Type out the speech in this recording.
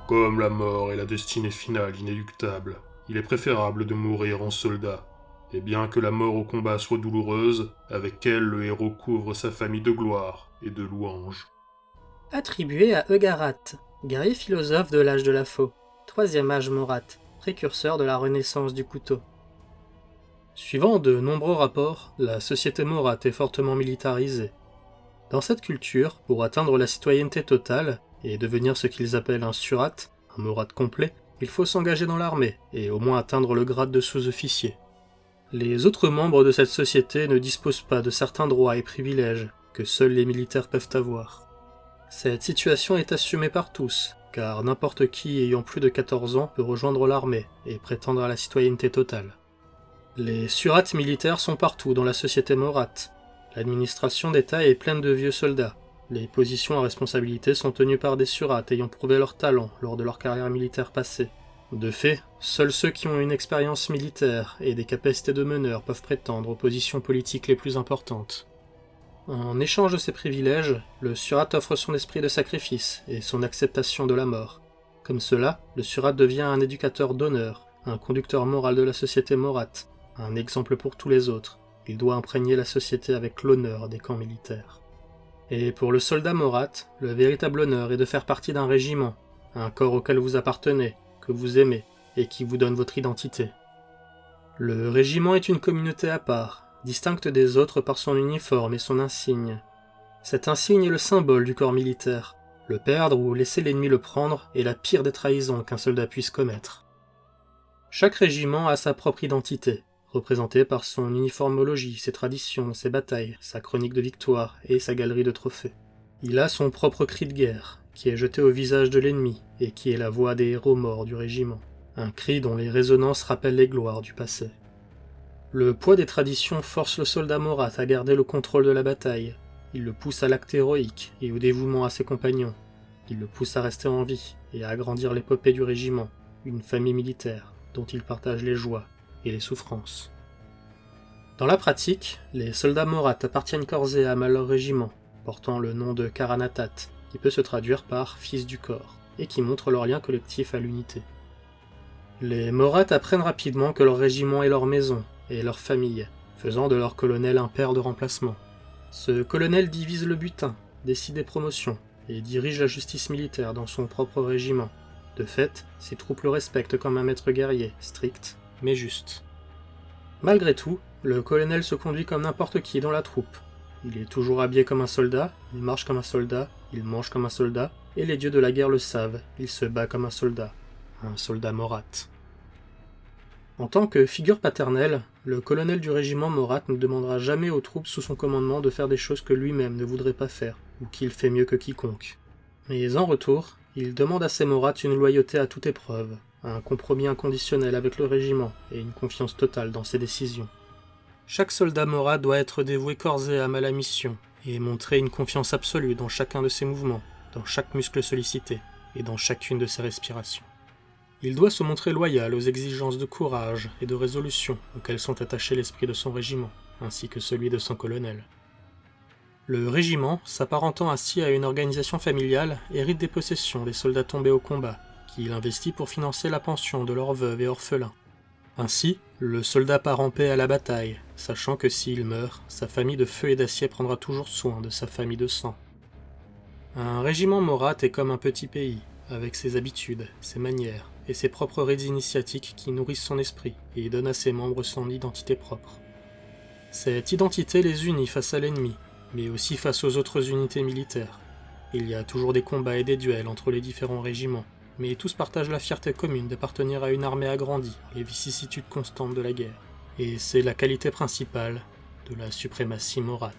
Comme la mort est la destinée finale inéluctable, il est préférable de mourir en soldat. Et bien que la mort au combat soit douloureuse, avec elle le héros couvre sa famille de gloire et de louanges. Attribué à Eugarat, guerrier philosophe de l'âge de la faux, troisième âge Morat, précurseur de la renaissance du couteau. Suivant de nombreux rapports, la société Morat est fortement militarisée. Dans cette culture, pour atteindre la citoyenneté totale, et devenir ce qu'ils appellent un surat, un Morat complet, il faut s'engager dans l'armée, et au moins atteindre le grade de sous-officier. Les autres membres de cette société ne disposent pas de certains droits et privilèges que seuls les militaires peuvent avoir. Cette situation est assumée par tous, car n'importe qui ayant plus de 14 ans peut rejoindre l'armée et prétendre à la citoyenneté totale. Les surats militaires sont partout dans la société Morat. L'administration d'État est pleine de vieux soldats. Les positions à responsabilité sont tenues par des surats ayant prouvé leur talent lors de leur carrière militaire passée. De fait, seuls ceux qui ont une expérience militaire et des capacités de meneur peuvent prétendre aux positions politiques les plus importantes. En échange de ces privilèges, le surat offre son esprit de sacrifice et son acceptation de la mort. Comme cela, le surat devient un éducateur d'honneur, un conducteur moral de la société Morat, un exemple pour tous les autres. Il doit imprégner la société avec l'honneur des camps militaires. Et pour le soldat Morat, le véritable honneur est de faire partie d'un régiment, un corps auquel vous appartenez, que vous aimez, et qui vous donne votre identité. Le régiment est une communauté à part, distincte des autres par son uniforme et son insigne. Cet insigne est le symbole du corps militaire. Le perdre ou laisser l'ennemi le prendre est la pire des trahisons qu'un soldat puisse commettre. Chaque régiment a sa propre identité, représentée par son uniformologie, ses traditions, ses batailles, sa chronique de victoire et sa galerie de trophées. Il a son propre cri de guerre, qui est jeté au visage de l'ennemi et qui est la voix des héros morts du régiment, un cri dont les résonances rappellent les gloires du passé. Le poids des traditions force le soldat Morat à garder le contrôle de la bataille. Il le pousse à l'acte héroïque et au dévouement à ses compagnons. Il le pousse à rester en vie et à agrandir l'épopée du régiment, une famille militaire dont il partage les joies et les souffrances. Dans la pratique, les soldats Morat appartiennent corps et âme à leur régiment, portant le nom de Karanatat, qui peut se traduire par « fils du corps », et qui montre leur lien collectif à l'unité. Les Morat apprennent rapidement que leur régiment est leur maison, et leur famille, faisant de leur colonel un père de remplacement. Ce colonel divise le butin, décide des promotions, et dirige la justice militaire dans son propre régiment. De fait, ses troupes le respectent comme un maître guerrier, strict, mais juste. Malgré tout, le colonel se conduit comme n'importe qui dans la troupe. Il est toujours habillé comme un soldat, il marche comme un soldat, il mange comme un soldat, et les dieux de la guerre le savent, il se bat comme un soldat Morat. En tant que figure paternelle, le colonel du régiment Morat ne demandera jamais aux troupes sous son commandement de faire des choses que lui-même ne voudrait pas faire, ou qu'il fait mieux que quiconque. Mais en retour, il demande à ses Morats une loyauté à toute épreuve, un compromis inconditionnel avec le régiment et une confiance totale dans ses décisions. Chaque soldat Morat doit être dévoué corps et âme à la mission, et montrer une confiance absolue dans chacun de ses mouvements, dans chaque muscle sollicité, et dans chacune de ses respirations. Il doit se montrer loyal aux exigences de courage et de résolution auxquelles sont attachés l'esprit de son régiment, ainsi que celui de son colonel. Le régiment, s'apparentant ainsi à une organisation familiale, hérite des possessions des soldats tombés au combat, qu'il investit pour financer la pension de leurs veuves et orphelins. Ainsi, le soldat part en paix à la bataille, sachant que s'il meurt, sa famille de feu et d'acier prendra toujours soin de sa famille de sang. Un régiment Morat est comme un petit pays, avec ses habitudes, ses manières, et ses propres rites initiatiques qui nourrissent son esprit et donnent à ses membres son identité propre. Cette identité les unit face à l'ennemi, mais aussi face aux autres unités militaires. Il y a toujours des combats et des duels entre les différents régiments, mais tous partagent la fierté commune d'appartenir à une armée agrandie par les vicissitudes constantes de la guerre. Et c'est la qualité principale de la suprématie Morat.